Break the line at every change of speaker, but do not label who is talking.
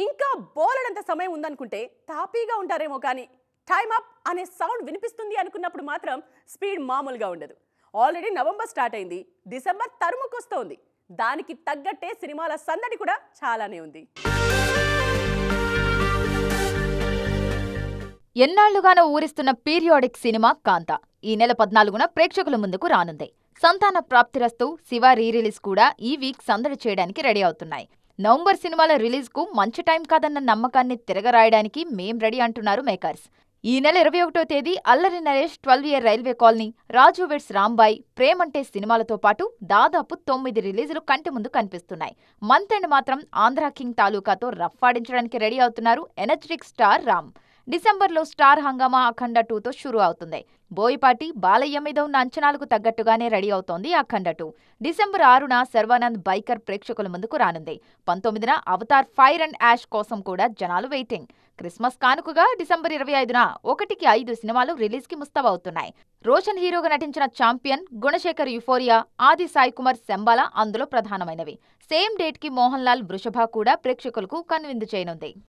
ఇంకా బోలెడంత సమయం ఉందనుకుంటే తాపీగా ఉంటారేమో కానీ టైమ్ అప్ అనే సౌండ్ వినిపిస్తుంది అనుకున్నప్పుడు మాత్రం స్పీడ్ మామూలుగా ఉండదు. ఆల్రెడీ నవంబర్ స్టార్ట్ అయింది, డిసెంబర్ తరుముకొస్తోంది. దానికి తగ్గట్టే సినిమాల సందడి కూడా చాలానే ఉంది.
ఎన్నాళ్లుగానో ఊరిస్తున్న పీరియాడిక్ సినిమా కాంత ఈ నెల 14న ప్రేక్షకుల ముందుకు రానుంది. సంతాన ప్రాప్తిరస్తు, శివ రీ-రిలీజ్ కూడా ఈ వీక్ సందడి చేయడానికి రెడీ అవుతున్నాయి. నవంబర్ సినిమాల రిలీజ్ కు మంచి టైం కాదన్న నమ్మకాన్ని తిరగరాయడానికి మేం రెడీ అంటున్నారు మేకర్స్. ఈ నెల 21వ తేదీ Allari Naresh, 12 year railway colony, రాజు వెడ్స్ రాంబాయ్, ప్రేమంటే సినిమాలతో పాటు దాదాపు 9 రిలీజులు కంటి ముందు కనిపిస్తున్నాయి. మంత్ ఎండ్ మాత్రం ఆంధ్రా కింగ్ తాలూకాతో రఫ్ఫాడించడానికి రెడీ అవుతున్నారు ఎనర్జెటిక్ స్టార్ రామ్. డిసెంబర్లో స్టార్ హంగామా అఖండ 2తో షురూ అవుతుంది. బోయపాటి, బాలయ్య మీద ఉన్న అంచనాలకు తగ్గట్టుగానే రెడీ అవుతోంది అఖండ 2. డిసెంబర్ 6న శర్వానంద్ బైకర్ ప్రేక్షకుల ముందుకు రానుంది. 19న అవతార్ ఫైర్ అండ్ యాష్ కోసం కూడా జనాలు వెయిటింగ్. క్రిస్మస్ కానుకగా డిసెంబర్ 25న 1కి 5 సినిమాలు రిలీజ్ కి ముస్తాబవుతున్నాయి. రోషన్ హీరోగా నటించిన ఛాంపియన్, గుణశేఖర్ యుఫోరియా, ఆది సాయి కుమార్ శంబాల అందులో ప్రధానమైనవి. సేమ్ డేట్ కి మోహన్ లాల్ వృషభ కూడా ప్రేక్షకులకు కనువిందు చేయనుంది.